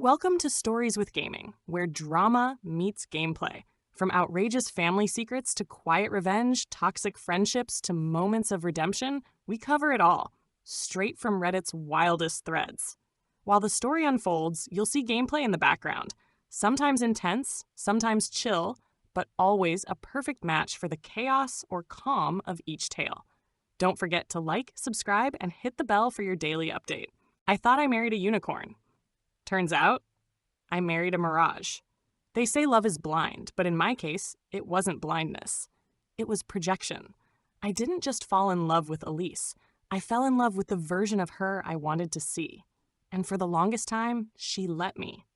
Welcome to Stories with Gaming, where drama meets gameplay. From outrageous family secrets to quiet revenge, toxic friendships to moments of redemption, we cover it all, straight from Reddit's wildest threads. While the story unfolds, you'll see gameplay in the background, sometimes intense, sometimes chill, but always a perfect match for the chaos or calm of each tale. Don't forget to like, subscribe, and hit the bell for your daily update. I thought I married a unicorn. Turns out, I married a mirage. They say love is blind, but in my case, it wasn't blindness. It was projection. I didn't just fall in love with Elise. I fell in love with the version of her I wanted to see. And for the longest time, she let me.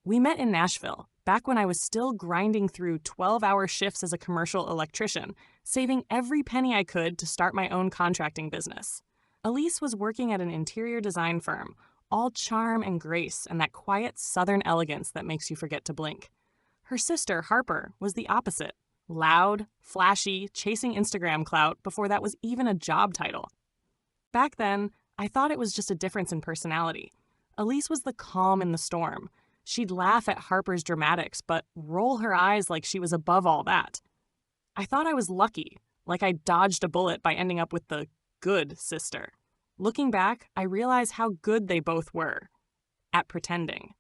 We met in Nashville, back when I was still grinding through 12-hour shifts as a commercial electrician, saving every penny I could to start my own contracting business. Elise was working at an interior design firm, all charm and grace and that quiet southern elegance that makes you forget to blink. Her sister, Harper, was the opposite. Loud, flashy, chasing Instagram clout before that was even a job title. Back then, I thought it was just a difference in personality. Elise was the calm in the storm. She'd laugh at Harper's dramatics, but roll her eyes like she was above all that. I thought I was lucky, like I dodged a bullet by ending up with the good sister. Looking back, I realize how good they both were at pretending.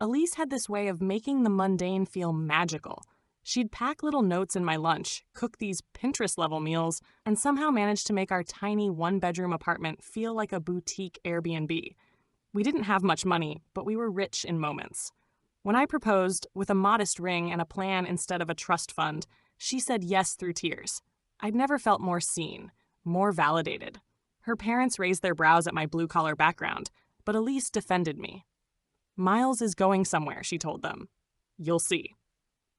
Elise had this way of making the mundane feel magical. She'd pack little notes in my lunch, cook these Pinterest-level meals, and somehow manage to make our tiny one-bedroom apartment feel like a boutique Airbnb. We didn't have much money, but we were rich in moments. When I proposed, with a modest ring and a plan instead of a trust fund, she said yes through tears. I'd never felt more seen, more validated. Her parents raised their brows at my blue-collar background, but Elise defended me. Miles is going somewhere, she told them. You'll see.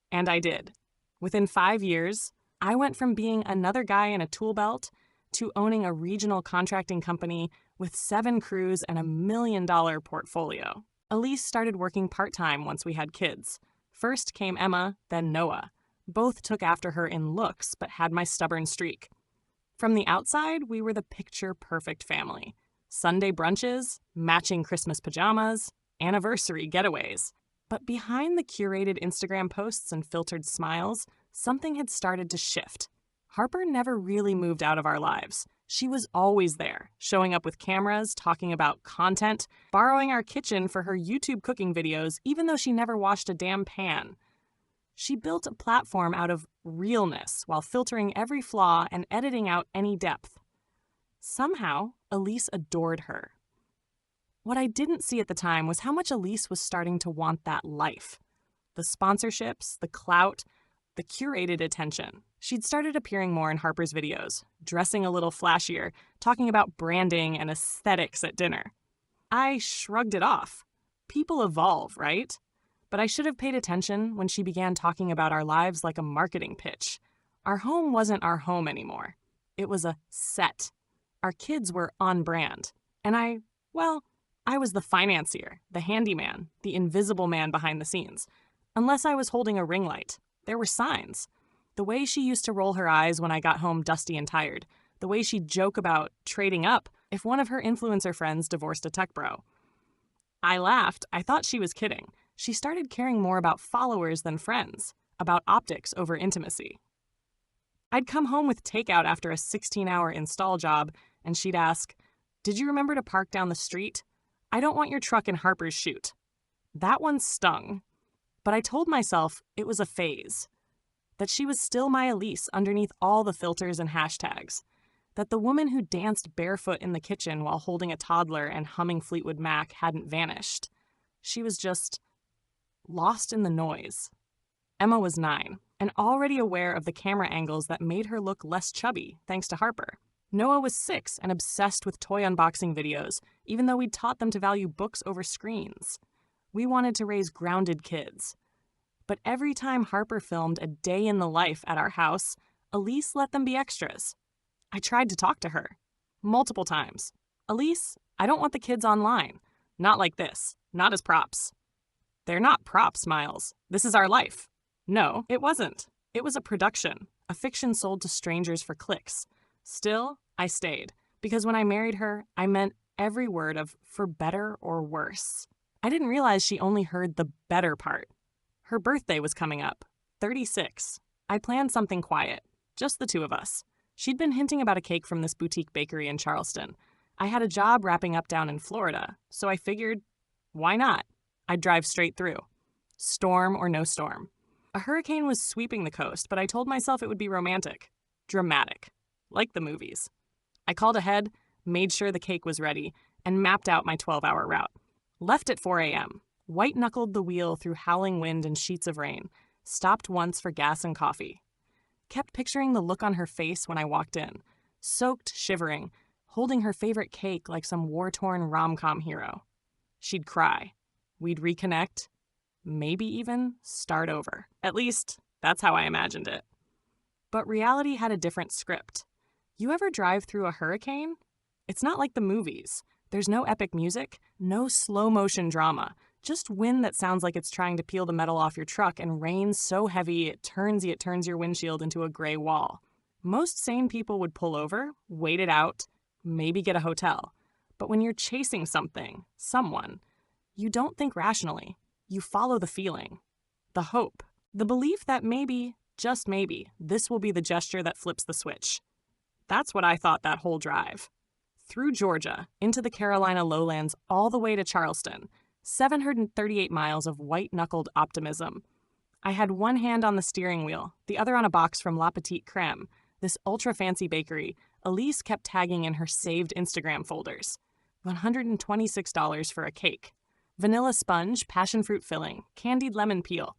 And I did. Within 5 years, I went from being another guy in a tool belt to owning a regional contracting company with 7 crews and $1 million portfolio. Elise started working part-time once we had kids. First came Emma, then Noah. Both took after her in looks, but had my stubborn streak. From the outside, we were the picture-perfect family. Sunday brunches, matching Christmas pajamas, anniversary getaways. But behind the curated Instagram posts and filtered smiles, something had started to shift. Harper never really moved out of our lives. She was always there, showing up with cameras, talking about content, borrowing our kitchen for her YouTube cooking videos, even though she never washed a damn pan. She built a platform out of realness while filtering every flaw and editing out any depth. Somehow, Elise adored her. What I didn't see at the time was how much Elise was starting to want that life. The sponsorships, the clout, the curated attention. She'd started appearing more in Harper's videos, dressing a little flashier, talking about branding and aesthetics at dinner. I shrugged it off. People evolve, right? But I should have paid attention when she began talking about our lives like a marketing pitch. Our home wasn't our home anymore. It was a set. Our kids were on brand. And I was the financier, the handyman, the invisible man behind the scenes. Unless I was holding a ring light, there were signs. The way she used to roll her eyes when I got home dusty and tired. The way she'd joke about trading up if one of her influencer friends divorced a tech bro. I laughed. I thought she was kidding. She started caring more about followers than friends, about optics over intimacy. I'd come home with takeout after a 16-hour install job, and she'd ask, "Did you remember to park down the street? I don't want your truck in Harper's chute." That one stung. But I told myself it was a phase, that she was still my Elise underneath all the filters and hashtags, that the woman who danced barefoot in the kitchen while holding a toddler and humming Fleetwood Mac hadn't vanished. She was just lost in the noise. Emma was 9, and already aware of the camera angles that made her look less chubby, thanks to Harper. Noah was 6 and obsessed with toy unboxing videos, even though we'd taught them to value books over screens. We wanted to raise grounded kids. But every time Harper filmed a day in the life at our house, Elise let them be extras. I tried to talk to her. Multiple times. "Elise, I don't want the kids online. Not like this. Not as props." "They're not props, Miles. This is our life." No, it wasn't. It was a production, a fiction sold to strangers for clicks. Still, I stayed, because when I married her, I meant every word of "for better or worse." I didn't realize she only heard the better part. Her birthday was coming up, 36. I planned something quiet, just the two of us. She'd been hinting about a cake from this boutique bakery in Charleston. I had a job wrapping up down in Florida, so I figured, why not? I'd drive straight through. Storm or no storm. A hurricane was sweeping the coast, but I told myself it would be romantic. Dramatic. Like the movies. I called ahead, made sure the cake was ready, and mapped out my 12-hour route. Left at 4 a.m., white-knuckled the wheel through howling wind and sheets of rain, stopped once for gas and coffee. Kept picturing the look on her face when I walked in, soaked, shivering, holding her favorite cake like some war-torn rom-com hero. She'd cry. We'd reconnect. Maybe even start over. At least, that's how I imagined it. But reality had a different script. You ever drive through a hurricane? It's not like the movies. There's no epic music, no slow-motion drama, just wind that sounds like it's trying to peel the metal off your truck and rain so heavy it turns your windshield into a gray wall. Most sane people would pull over, wait it out, maybe get a hotel. But when you're chasing something, someone, you don't think rationally. You follow the feeling, the hope, the belief that maybe, just maybe, this will be the gesture that flips the switch. That's what I thought that whole drive. Through Georgia, into the Carolina lowlands, all the way to Charleston, 738 miles of white-knuckled optimism. I had one hand on the steering wheel, the other on a box from La Petite Crème, this ultra-fancy bakery Elise kept tagging in her saved Instagram folders. $126 for a cake. Vanilla sponge, passion fruit filling, candied lemon peel.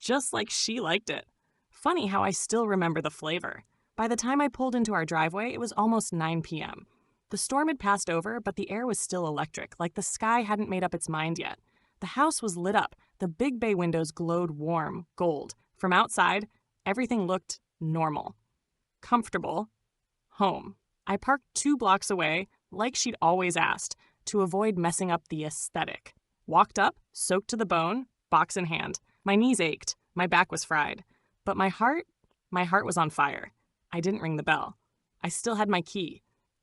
Just like she liked it. Funny how I still remember the flavor. By the time I pulled into our driveway, it was almost 9 p.m. The storm had passed over, but the air was still electric, like the sky hadn't made up its mind yet. The house was lit up. The big bay windows glowed warm, gold. From outside, everything looked normal. Comfortable. Home. I parked 2 blocks away, like she'd always asked, to avoid messing up the aesthetic. Walked up, soaked to the bone, box in hand. My knees ached. My back was fried. But my heart was on fire. I didn't ring the bell. I still had my key.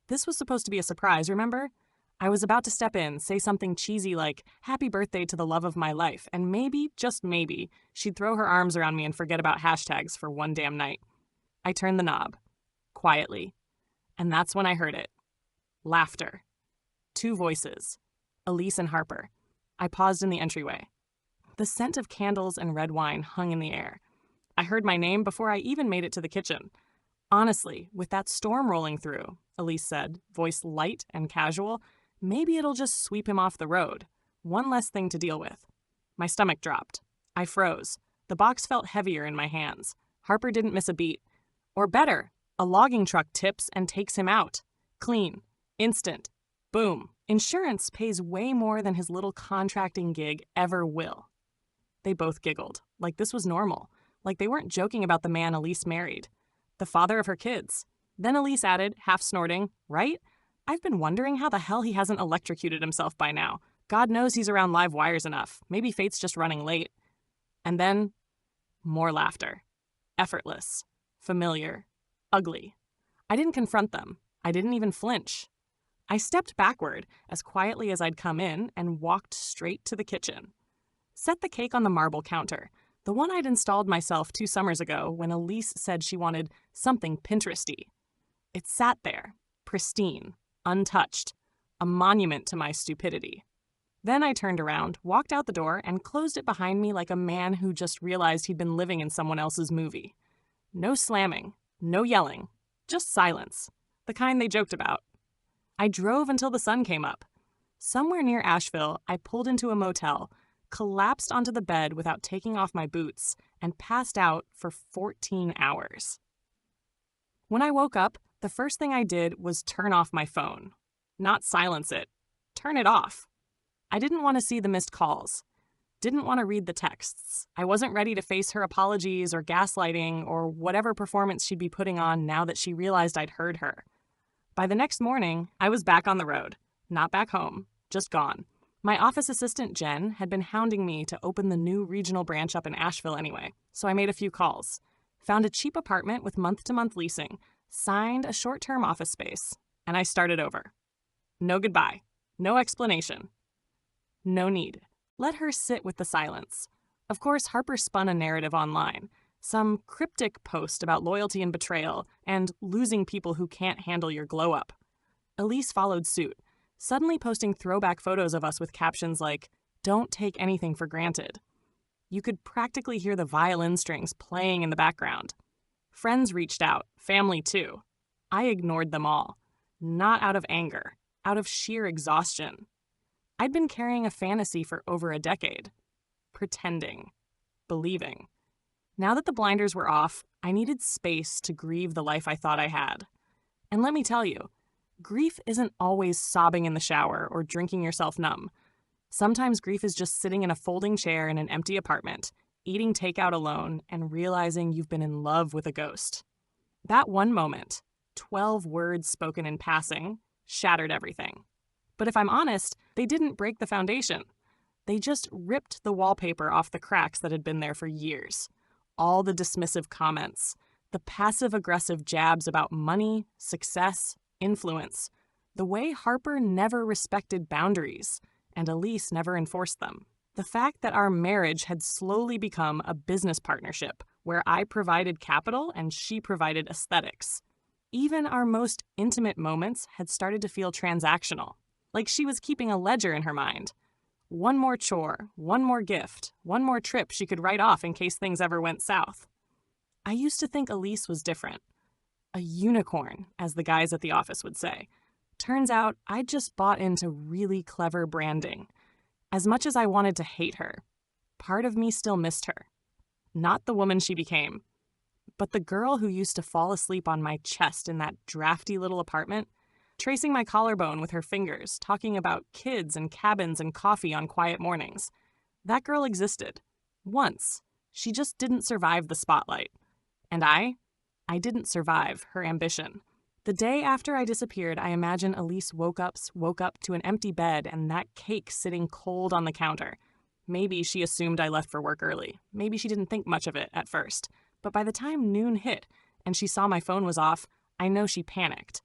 This was supposed to be a surprise, remember? I was about to step in, say something cheesy like, "Happy birthday to the love of my life," and maybe, just maybe, she'd throw her arms around me and forget about hashtags for one damn night. I turned the knob. Quietly. And that's when I heard it. Laughter. 2 voices. Elise and Harper. I paused in the entryway. The scent of candles and red wine hung in the air. I heard my name before I even made it to the kitchen. Honestly, with that storm rolling through, Elise said, voice light and casual, maybe it'll just sweep him off the road. One less thing to deal with. My stomach dropped. I froze. The box felt heavier in my hands. Harper didn't miss a beat. Or better, a logging truck tips and takes him out. Clean. Instant. Boom. Insurance pays way more than his little contracting gig ever will. They both giggled, like this was normal, like they weren't joking about the man Elise married. The father of her kids. Then Elise added, half snorting, right? I've been wondering how the hell he hasn't electrocuted himself by now. God knows he's around live wires enough. Maybe fate's just running late. And then, more laughter. Effortless. Familiar. Ugly. I didn't confront them. I didn't even flinch. I stepped backward, as quietly as I'd come in, and walked straight to the kitchen. Set the cake on the marble counter, the one I'd installed myself 2 summers ago when Elise said she wanted something Pinteresty. It sat there, pristine, untouched, a monument to my stupidity. Then I turned around, walked out the door, and closed it behind me like a man who just realized he'd been living in someone else's movie. No slamming, no yelling, just silence, the kind they joked about. I drove until the sun came up. Somewhere near Asheville, I pulled into a motel, collapsed onto the bed without taking off my boots, and passed out for 14 hours. When I woke up, the first thing I did was turn off my phone. Not silence it. Turn it off. I didn't want to see the missed calls. Didn't want to read the texts. I wasn't ready to face her apologies or gaslighting or whatever performance she'd be putting on now that she realized I'd heard her. By the next morning, I was back on the road. Not back home. Just gone. My office assistant, Jen, had been hounding me to open the new regional branch up in Asheville anyway, so I made a few calls. Found a cheap apartment with month-to-month leasing, signed a short-term office space, and I started over. No goodbye. No explanation. No need. Let her sit with the silence. Of course, Harper spun a narrative online. Some cryptic post about loyalty and betrayal and losing people who can't handle your glow-up. Elise followed suit, suddenly posting throwback photos of us with captions like, "Don't take anything for granted." You could practically hear the violin strings playing in the background. Friends reached out, family too. I ignored them all. Not out of anger, out of sheer exhaustion. I'd been carrying a fantasy for over a decade. Pretending. Believing. Now that the blinders were off, I needed space to grieve the life I thought I had. And let me tell you, grief isn't always sobbing in the shower or drinking yourself numb. Sometimes grief is just sitting in a folding chair in an empty apartment, eating takeout alone, and realizing you've been in love with a ghost. That one moment, 12 words spoken in passing, shattered everything. But if I'm honest, they didn't break the foundation. They just ripped the wallpaper off the cracks that had been there for years. All the dismissive comments, the passive-aggressive jabs about money, success, influence, the way Harper never respected boundaries, and Elise never enforced them. The fact that our marriage had slowly become a business partnership where I provided capital and she provided aesthetics. Even our most intimate moments had started to feel transactional, like she was keeping a ledger in her mind. One more chore, one more gift, one more trip she could write off in case things ever went south. I used to think Elise was different. A unicorn, as the guys at the office would say. Turns out I'd just bought into really clever branding. As much as I wanted to hate her, part of me still missed her. Not the woman she became, but the girl who used to fall asleep on my chest in that drafty little apartment, tracing my collarbone with her fingers, talking about kids and cabins and coffee on quiet mornings. That girl existed. Once. She just didn't survive the spotlight. And I didn't survive her ambition. The day after I disappeared, I imagine Elise woke up to an empty bed and that cake sitting cold on the counter. Maybe she assumed I left for work early. Maybe she didn't think much of it at first. But by the time noon hit and she saw my phone was off, I know she panicked.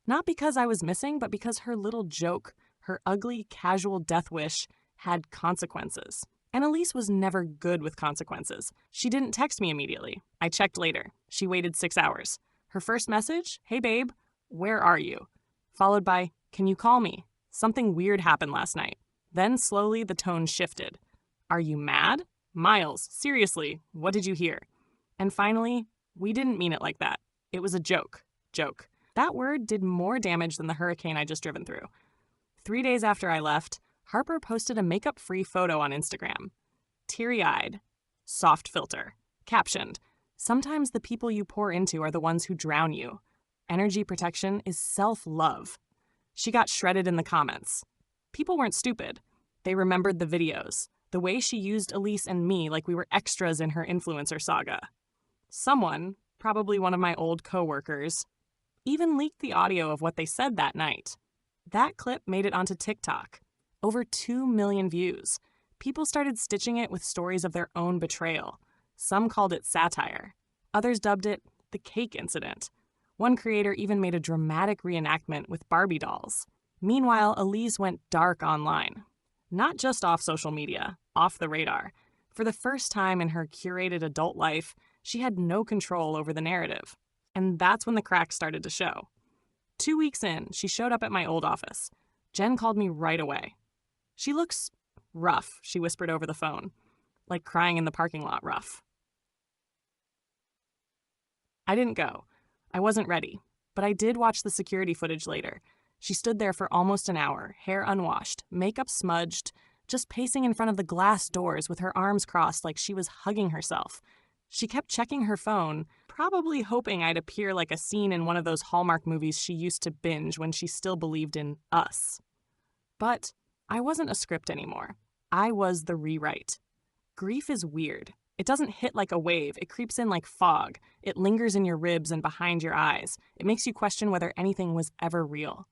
Not because I was missing, but because her little joke, her ugly, casual death wish, had consequences. And Elise was never good with consequences. She didn't text me immediately. I checked later. She waited 6 hours. Her first message, "Hey babe, where are you?" Followed by, "Can you call me? Something weird happened last night." Then slowly the tone shifted. "Are you mad? Miles, seriously, what did you hear?" And finally, "We didn't mean it like that. It was a joke. Joke." That word did more damage than the hurricane I just driven through. 3 days after I left, Harper posted a makeup-free photo on Instagram. Teary-eyed. Soft filter. Captioned, "Sometimes the people you pour into are the ones who drown you. Energy protection is self-love." She got shredded in the comments. People weren't stupid. They remembered the videos, the way she used Elise and me like we were extras in her influencer saga. Someone, probably one of my old coworkers, even leaked the audio of what they said that night. That clip made it onto TikTok. Over 2 million views. People started stitching it with stories of their own betrayal. Some called it satire. Others dubbed it the cake incident. One creator even made a dramatic reenactment with Barbie dolls. Meanwhile, Elise went dark online. Not just off social media, off the radar. For the first time in her curated adult life, she had no control over the narrative. And that's when the cracks started to show. 2 weeks in, she showed up at my old office. Jen called me right away. "She looks rough," she whispered over the phone. Like crying in the parking lot rough. I didn't go. I wasn't ready. But I did watch the security footage later. She stood there for almost an hour, hair unwashed, makeup smudged, just pacing in front of the glass doors with her arms crossed like she was hugging herself. She kept checking her phone, probably hoping I'd appear like a scene in one of those Hallmark movies she used to binge when she still believed in us. But I wasn't a script anymore. I was the rewrite. Grief is weird. It doesn't hit like a wave. It creeps in like fog. It lingers in your ribs and behind your eyes. It makes you question whether anything was ever real.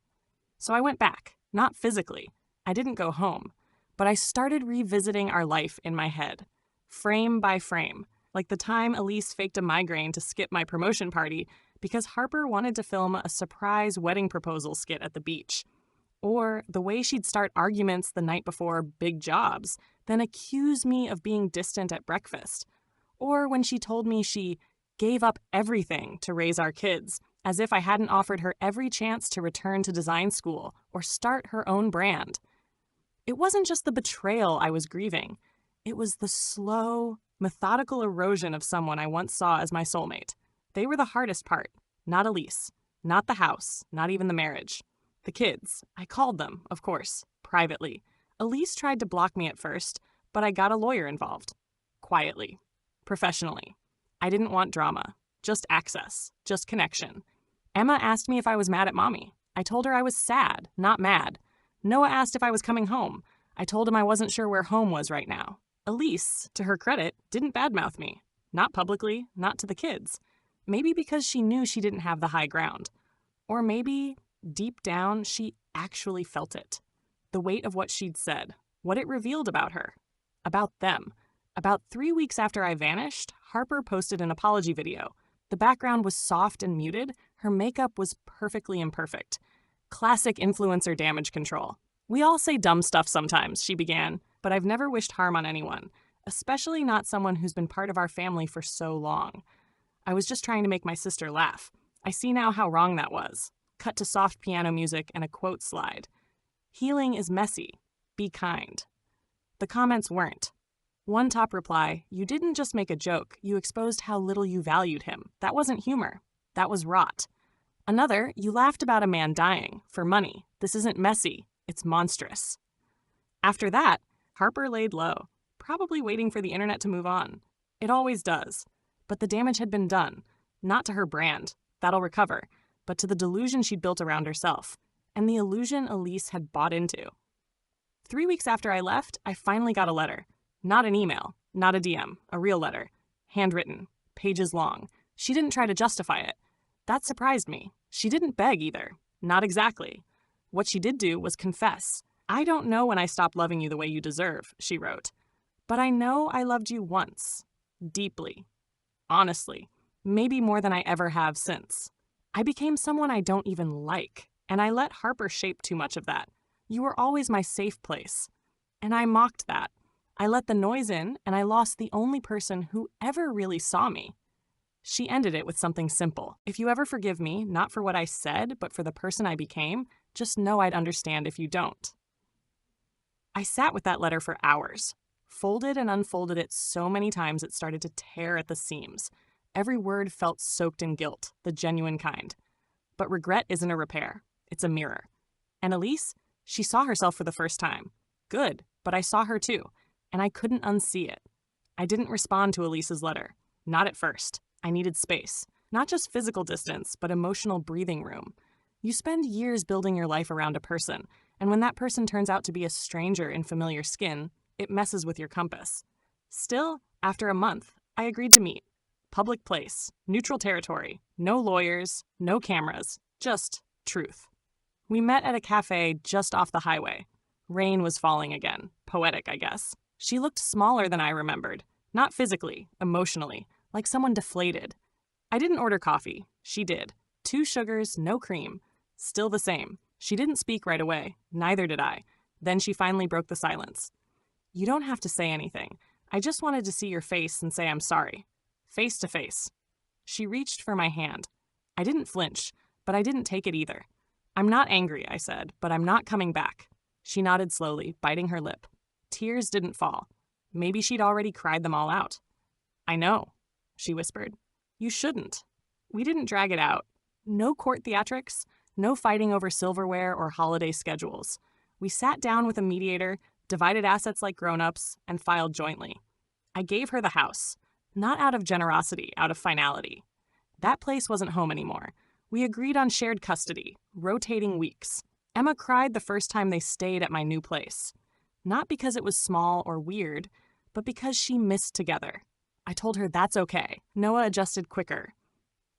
So I went back, not physically. I didn't go home. But I started revisiting our life in my head, frame by frame. Like the time Elise faked a migraine to skip my promotion party because Harper wanted to film a surprise wedding proposal skit at the beach. Or the way she'd start arguments the night before big jobs, then accuse me of being distant at breakfast. Or when she told me she gave up everything to raise our kids, as if I hadn't offered her every chance to return to design school or start her own brand. It wasn't just the betrayal I was grieving. It was the slow, methodical erosion of someone I once saw as my soulmate. They were the hardest part, not Elise, not the house, not even the marriage. The kids, I called them, of course, privately. Elise tried to block me at first, but I got a lawyer involved. Quietly. Professionally. I didn't want drama. Just access. Just connection. Emma asked me if I was mad at Mommy. I told her I was sad, not mad. Noah asked if I was coming home. I told him I wasn't sure where home was right now. Elise, to her credit, didn't badmouth me. Not publicly, not to the kids. Maybe because she knew she didn't have the high ground. Or maybe, deep down, she actually felt it. The weight of what she'd said, what it revealed about her, about them. About 3 weeks after I vanished, Harper posted an apology video. The background was soft and muted. Her makeup was perfectly imperfect. Classic influencer damage control. We all say dumb stuff sometimes, she began, but I've never wished harm on anyone, especially not someone who's been part of our family for so long. I was just trying to make my sister laugh. I see now how wrong that was. Cut to soft piano music and a quote slide. Healing is messy. Be kind. The comments weren't. One top reply, you didn't just make a joke, you exposed how little you valued him. That wasn't humor. That was rot. Another, you laughed about a man dying, for money. This isn't messy. It's monstrous. After that, Harper laid low, probably waiting for the internet to move on. It always does. But the damage had been done. Not to her brand. That'll recover. But to the delusion she'd built around herself. And the illusion Elise had bought into. 3 weeks after I left, I finally got a letter. Not an email, not a DM, a real letter. Handwritten, pages long. She didn't try to justify it. That surprised me. She didn't beg either. Not exactly. What she did do was confess. I don't know when I stopped loving you the way you deserve, she wrote. But I know I loved you once. Deeply. Honestly. Maybe more than I ever have since. I became someone I don't even like, and I let Harper shape too much of that. You were always my safe place. And I mocked that. I let the noise in, and I lost the only person who ever really saw me. She ended it with something simple. If you ever forgive me, not for what I said, but for the person I became, just know I'd understand if you don't. I sat with that letter for hours, folded and unfolded it so many times it started to tear at the seams. Every word felt soaked in guilt, the genuine kind. But regret isn't a repair. It's a mirror. And Elise, she saw herself for the first time. Good, but I saw her too, and I couldn't unsee it. I didn't respond to Elise's letter. Not at first. I needed space. Not just physical distance, but emotional breathing room. You spend years building your life around a person, and when that person turns out to be a stranger in familiar skin, it messes with your compass. Still, after a month, I agreed to meet. Public place, neutral territory, no lawyers, no cameras, just truth. We met at a cafe just off the highway. Rain was falling again. Poetic, I guess. She looked smaller than I remembered. Not physically, emotionally, like someone deflated. I didn't order coffee. She did. 2 sugars, no cream. Still the same. She didn't speak right away. Neither did I. Then she finally broke the silence. You don't have to say anything. I just wanted to see your face and say I'm sorry. Face to face. She reached for my hand. I didn't flinch, but I didn't take it either. I'm not angry, I said, but I'm not coming back. She nodded slowly, biting her lip. Tears didn't fall. Maybe she'd already cried them all out. I know, she whispered. You shouldn't. We didn't drag it out. No court theatrics, no fighting over silverware or holiday schedules. We sat down with a mediator, divided assets like grown-ups, and filed jointly. I gave her the house, not out of generosity, out of finality. That place wasn't home anymore. We agreed on shared custody, rotating weeks. Emma cried the first time they stayed at my new place. Not because it was small or weird, but because she missed together. I told her that's okay. Noah adjusted quicker.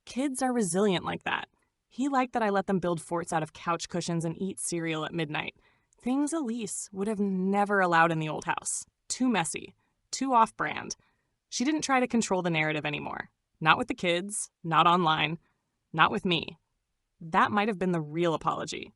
Kids are resilient like that. He liked that I let them build forts out of couch cushions and eat cereal at midnight. Things Elise would have never allowed in the old house. Too messy. Too off-brand. She didn't try to control the narrative anymore. Not with the kids. Not online. Not with me. That might have been the real apology.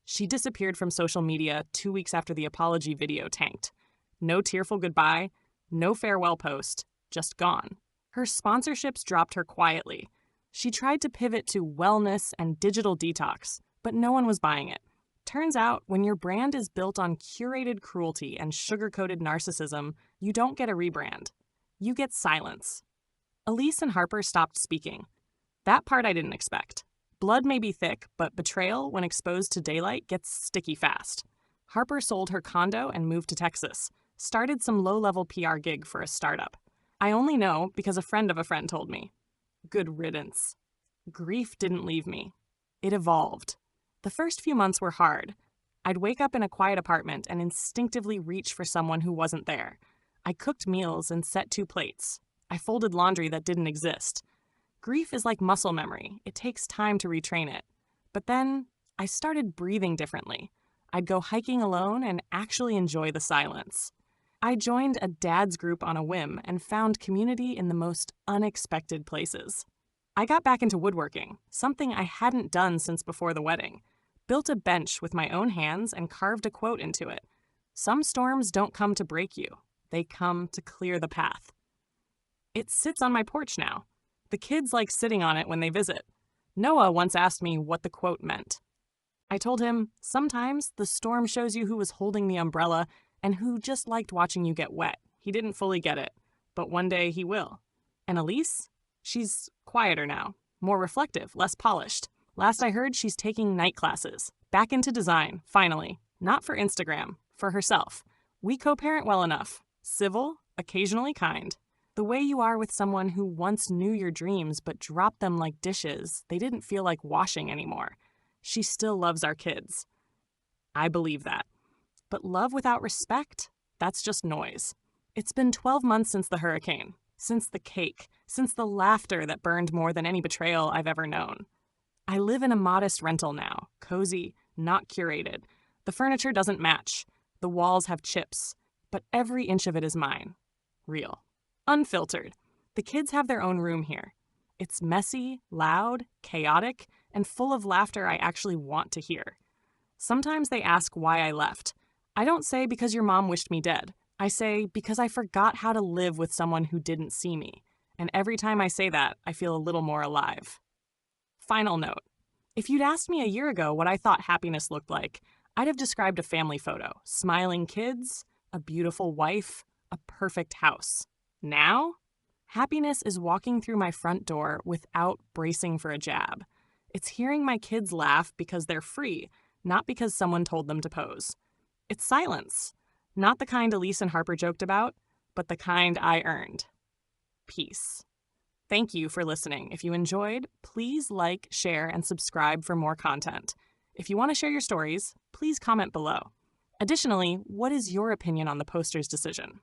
She disappeared from social media 2 weeks after the apology video tanked. No tearful goodbye, no farewell post, just gone. Her sponsorships dropped her quietly. She tried to pivot to wellness and digital detox, but no one was buying it. Turns out, when your brand is built on curated cruelty and sugar-coated narcissism, you don't get a rebrand. You get silence. Elise and Harper stopped speaking. That part I didn't expect. Blood may be thick, but betrayal, when exposed to daylight, gets sticky fast. Harper sold her condo and moved to Texas, started some low-level PR gig for a startup. I only know because a friend of a friend told me. Good riddance. Grief didn't leave me. It evolved. The first few months were hard. I'd wake up in a quiet apartment and instinctively reach for someone who wasn't there. I cooked meals and set 2 plates. I folded laundry that didn't exist. Grief is like muscle memory. It takes time to retrain it. But then I started breathing differently. I'd go hiking alone and actually enjoy the silence. I joined a dad's group on a whim and found community in the most unexpected places. I got back into woodworking, something I hadn't done since before the wedding. Built a bench with my own hands and carved a quote into it. Some storms don't come to break you. They come to clear the path. It sits on my porch now. The kids like sitting on it when they visit. Noah once asked me what the quote meant. I told him, sometimes the storm shows you who was holding the umbrella and who just liked watching you get wet. He didn't fully get it, but one day he will. And Elise? She's quieter now, more reflective, less polished. Last I heard, she's taking night classes. Back into design, finally. Not for Instagram, for herself. We co-parent well enough. Civil, occasionally kind. The way you are with someone who once knew your dreams but dropped them like dishes, they didn't feel like washing anymore. She still loves our kids. I believe that. But love without respect? That's just noise. It's been 12 months since the hurricane, since the cake, since the laughter that burned more than any betrayal I've ever known. I live in a modest rental now, cozy, not curated. The furniture doesn't match. The walls have chips, but every inch of it is mine. Real. Unfiltered. The kids have their own room here. It's messy, loud, chaotic, and full of laughter I actually want to hear. Sometimes they ask why I left. I don't say because your mom wished me dead. I say because I forgot how to live with someone who didn't see me. And every time I say that, I feel a little more alive. Final note. If you'd asked me a year ago what I thought happiness looked like, I'd have described a family photo, smiling kids, a beautiful wife, a perfect house. Now, happiness is walking through my front door without bracing for a jab. It's hearing my kids laugh because they're free, not because someone told them to pose. It's silence. Not the kind Elise and Harper joked about, but the kind I earned. Peace. Thank you for listening. If you enjoyed, please like, share, and subscribe for more content. If you want to share your stories, please comment below. Additionally, what is your opinion on the poster's decision?